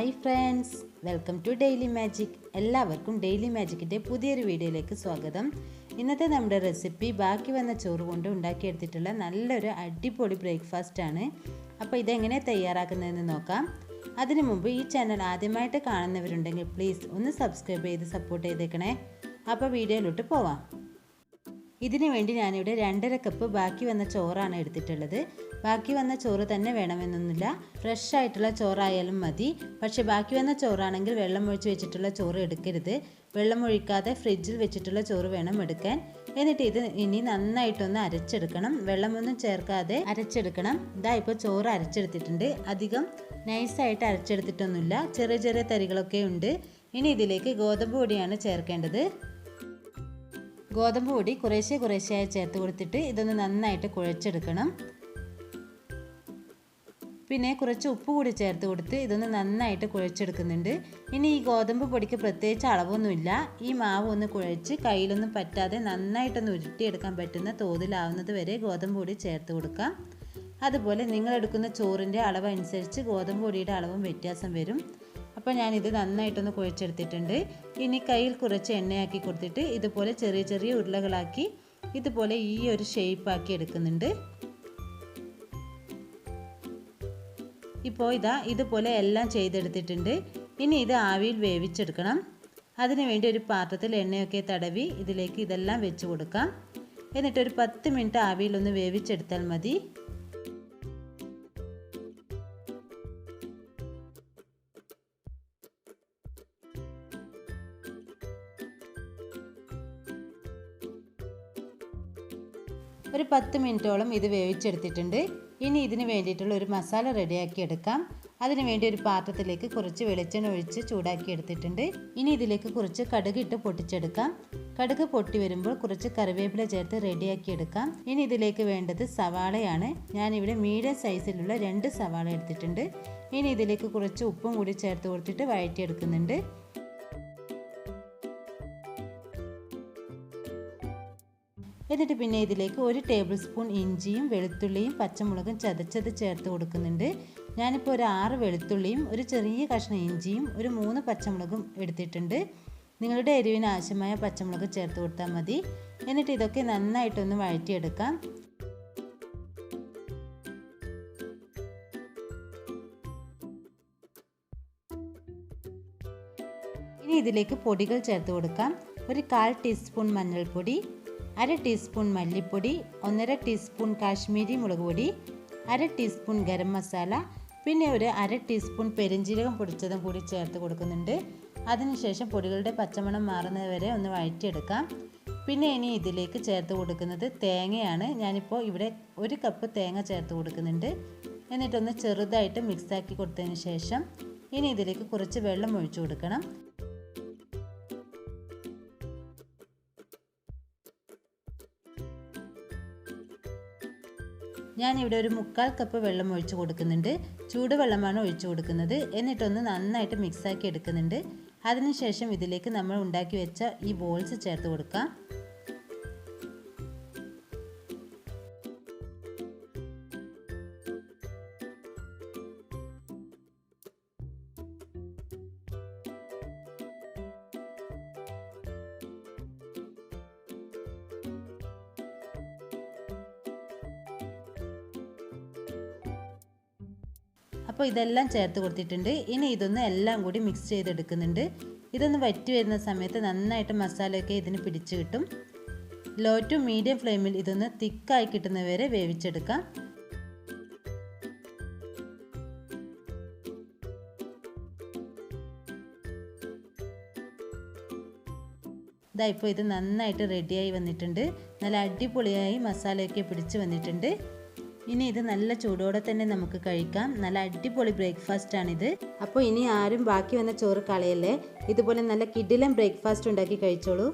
Hi friends, welcome to daily magic. എല്ലാവർക്കും daily മാജിക്കിൻ്റെ പുതിയൊരു വീഡിയോയിലേക്ക് സ്വാഗതം. ഇന്നത്തെ നമ്മുടെ റെസിപ്പി ബാക്കി വന്ന ചോറ് കൊണ്ട് ഉണ്ടാക്കിയെടുത്തിട്ടുള്ള നല്ലൊരു അടിപൊളി ബ്രേക്ക്ഫാസ്റ്റ് ആണ്. അപ്പോൾ ഇതെങ്ങനെ തയ്യാറാക്കുന്നതെന്ന് നോക്കാം. അതിനു മുമ്പ് ഈ ചാനൽ ആദ്യമായിട്ട് കാണുന്നവരുണ്ടെങ്കിൽ പ്ലീസ് ഒന്ന് സബ്സ്ക്രൈബ് ചെയ്ത് സപ്പോർട്ട് ചെയ്തേക്കണേ. അപ്പോൾ വീഡിയോയിലോട്ട് പോവാം. ഇതിനു വേണ്ടി ഞാനിവിടെ 2.5 കപ്പ് ബാക്കി വന്ന ചോറാണ് എടുത്തിട്ടുള്ളത്. ബാക്കി വന്ന ചോറ് തന്നെ വേണമെന്നൊന്നുമില്ല, ഫ്രഷ് ആയിട്ടുള്ള ചോറായാലും മതി. പക്ഷേ ബാക്കി വന്ന ചോറാണെങ്കിൽ വെള്ളം ഒഴിച്ച് വെച്ചിട്ടുള്ള ചോറ് എടുക്കരുത്. വെള്ളം ഒഴിക്കാതെ ഫ്രിഡ്ജിൽ വെച്ചിട്ടുള്ള ചോറ് വേണം എടുക്കാൻ. എന്നിട്ട് ഇത് ഇനി നന്നായിട്ടൊന്ന് അരച്ചെടുക്കണം. വെള്ളമൊന്നും ചേർക്കാതെ അരച്ചെടുക്കണം. ഇതാ ഇപ്പോൾ ചോറ് അരച്ചെടുത്തിട്ടുണ്ട്. അധികം നൈസായിട്ട് അരച്ചെടുത്തിട്ടൊന്നുമില്ല, ചെറിയ ചെറിയ തരികളൊക്കെ ഉണ്ട്. ഇനി ഇതിലേക്ക് ഗോതമ്പ് പൊടിയാണ് ചേർക്കേണ്ടത്. ഗോതമ്പ് പൊടി കുറേശ്ശെയായി ചേർത്ത് കൊടുത്തിട്ട് ഇതൊന്ന് നന്നായിട്ട് കുഴച്ചെടുക്കണം. പിന്നെ കുറച്ച് ഉപ്പ് കൂടി ചേർത്ത് കൊടുത്ത് ഇതൊന്ന് നന്നായിട്ട് കുഴച്ചെടുക്കുന്നുണ്ട്. ഇനി ഈ ഗോതമ്പ് പൊടിക്ക് പ്രത്യേകിച്ച് അളവൊന്നുമില്ല. ഈ മാവ് ഒന്ന് കുഴച്ച് കയ്യിലൊന്നും പറ്റാതെ നന്നായിട്ടൊന്ന് ഉരുട്ടിയെടുക്കാൻ പറ്റുന്ന തോതിലാവുന്നത് വരെ ഗോതമ്പ് പൊടി ചേർത്ത് കൊടുക്കാം. അതുപോലെ നിങ്ങളെടുക്കുന്ന ചോറിൻ്റെ അളവ് അനുസരിച്ച് ഗോതമ്പ് പൊടിയുടെ അളവും വ്യത്യാസം വരും. അപ്പോൾ ഞാനിത് നന്നായിട്ടൊന്ന് കുഴച്ചെടുത്തിട്ടുണ്ട്. ഇനി കയ്യിൽ കുറച്ച് എണ്ണയാക്കി കൊടുത്തിട്ട് ഇതുപോലെ ചെറിയ ചെറിയ ഉരുളകളാക്കി ഇതുപോലെ ഈ ഒരു ഷേപ്പാക്കി എടുക്കുന്നുണ്ട്. ഇപ്പോൾ ഇതുപോലെ എല്ലാം ചെയ്തെടുത്തിട്ടുണ്ട്. ഇനി ഇത് ആവിയിൽ വേവിച്ചെടുക്കണം. അതിനുവേണ്ടി ഒരു പാത്രത്തിൽ എണ്ണയൊക്കെ തടവി ഇതിലേക്ക് ഇതെല്ലാം വെച്ച് കൊടുക്കാം. എന്നിട്ടൊരു 10 മിനിറ്റ് ആവിയിലൊന്ന് വേവിച്ചെടുത്താൽ മതി. ഒരു 10 മിനിറ്റോളം ഇത് വേവിച്ചെടുത്തിട്ടുണ്ട്. ഇനി ഇതിന് വേണ്ടിയിട്ടുള്ള ഒരു മസാല റെഡിയാക്കി എടുക്കാം. അതിന് വേണ്ടി ഒരു പാത്രത്തിലേക്ക് കുറച്ച് വെളിച്ചെണ്ണ ഒഴിച്ച് ചൂടാക്കി എടുത്തിട്ടുണ്ട്. ഇനി ഇതിലേക്ക് കുറച്ച് കടുക് ഇട്ട് പൊട്ടിച്ചെടുക്കാം. കടുക് പൊട്ടി വരുമ്പോൾ കുറച്ച് കറിവേപ്പില ചേർത്ത് റെഡിയാക്കി എടുക്കാം. ഇനി ഇതിലേക്ക് വേണ്ടത് സവാളയാണ്. ഞാനിവിടെ മീഡിയം സൈസിലുള്ള 2 സവാള എടുത്തിട്ടുണ്ട്. ഇനി ഇതിലേക്ക് കുറച്ച് ഉപ്പും കൂടി ചേർത്ത് കൊടുത്തിട്ട് വഴറ്റിയെടുക്കുന്നുണ്ട്. എന്നിട്ട് പിന്നെ ഇതിലേക്ക് 1 ടേബിൾ സ്പൂൺ ഇഞ്ചിയും വെളുത്തുള്ളിയും പച്ചമുളകും ചതച്ചത് ചേർത്ത് കൊടുക്കുന്നുണ്ട്. ഞാനിപ്പോൾ ഒരു 6 വെളുത്തുള്ളിയും ഒരു ചെറിയ കഷ്ണം ഇഞ്ചിയും ഒരു 3 പച്ചമുളകും എടുത്തിട്ടുണ്ട്. നിങ്ങളുടെ എരിവിന് ആവശ്യമായ പച്ചമുളക് ചേർത്ത് കൊടുത്താൽ മതി. എന്നിട്ട് ഇതൊക്കെ നന്നായിട്ടൊന്ന് വഴറ്റിയെടുക്കാം. ഇനി ഇതിലേക്ക് പൊടികൾ ചേർത്ത് കൊടുക്കാം. ഒരു 1/4 ടീസ്പൂൺ മഞ്ഞൾപ്പൊടി, 1/2 ടീസ്പൂൺ മല്ലിപ്പൊടി, 1/2 ടീസ്പൂൺ കാശ്മീരി മുളക് പൊടി, 1/2 ടീസ്പൂൺ ഗരം മസാല, പിന്നെ ഒരു 1/2 ടീസ്പൂൺ പെരിഞ്ജീരകം പൊടിച്ചതും കൂടി ചേർത്ത് കൊടുക്കുന്നുണ്ട്. അതിനുശേഷം പൊടികളുടെ പച്ചമണം മാറുന്നത് വരെ ഒന്ന് വഴറ്റിയെടുക്കാം. പിന്നെ ഇനി ഇതിലേക്ക് ചേർത്ത് കൊടുക്കുന്നത് തേങ്ങയാണ്. ഞാനിപ്പോൾ ഇവിടെ 1 കപ്പ് തേങ്ങ ചേർത്ത് കൊടുക്കുന്നുണ്ട്. എന്നിട്ടൊന്ന് ചെറുതായിട്ട് മിക്സാക്കി കൊടുത്തതിന് ശേഷം ഇനി ഇതിലേക്ക് കുറച്ച് വെള്ളം ഒഴിച്ചു കൊടുക്കണം. ഞാനിവിടെ ഒരു 1/4 കപ്പ് വെള്ളം ഒഴിച്ചു കൊടുക്കുന്നുണ്ട്. ചൂടുവെള്ളമാണ് ഒഴിച്ചു കൊടുക്കുന്നത്. എന്നിട്ടൊന്ന് നന്നായിട്ട് മിക്സാക്കി എടുക്കുന്നുണ്ട്. അതിനുശേഷം ഇതിലേക്ക് നമ്മൾ ഉണ്ടാക്കി വെച്ച ഈ ബോൾസ് ചേർത്ത് കൊടുക്കാം. അപ്പോൾ ഇതെല്ലാം ചേർത്ത് കൊടുത്തിട്ടുണ്ട്. ഇനി ഇതൊന്ന് എല്ലാം കൂടി മിക്സ് ചെയ്തെടുക്കുന്നുണ്ട്. ഇതൊന്ന് വറ്റി വരുന്ന സമയത്ത് നന്നായിട്ട് മസാലയൊക്കെ ഇതിന് പിടിച്ച് കിട്ടും. ലോ ടു മീഡിയം ഫ്ലെയിമിൽ ഇതൊന്ന് തിക്കായി കിട്ടുന്നവരെ വേവിച്ചെടുക്കാം. ഇപ്പോൾ ഇത് നന്നായിട്ട് റെഡിയായി വന്നിട്ടുണ്ട്. നല്ല അടിപൊളിയായി മസാലയൊക്കെ പിടിച്ച് വന്നിട്ടുണ്ട്. ഇനി ഇത് നല്ല ചൂടോടെ തന്നെ നമുക്ക് കഴിക്കാം. നല്ല അടിപൊളി ബ്രേക്ക്ഫാസ്റ്റാണിത്. അപ്പോൾ ഇനി ആരും ബാക്കി വന്ന ചോറ് കളയല്ലേ. ഇതുപോലെ നല്ല കിടിലൻ ബ്രേക്ക്ഫാസ്റ്റ് ഉണ്ടാക്കി കഴിച്ചോളൂ.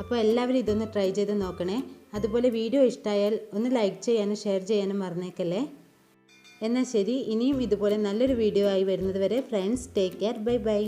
അപ്പോൾ എല്ലാവരും ഇതൊന്ന് ട്രൈ ചെയ്ത് നോക്കണേ. അതുപോലെ വീഡിയോ ഇഷ്ടമായാൽ ഒന്ന് ലൈക്ക് ചെയ്യാനും ഷെയർ ചെയ്യാനും മറന്നേക്കല്ലേ. എന്നാൽ ശരി, ഇനിയും ഇതുപോലെ നല്ലൊരു വീഡിയോ ആയി വരുന്നത് വരെ friends, take care, bye bye.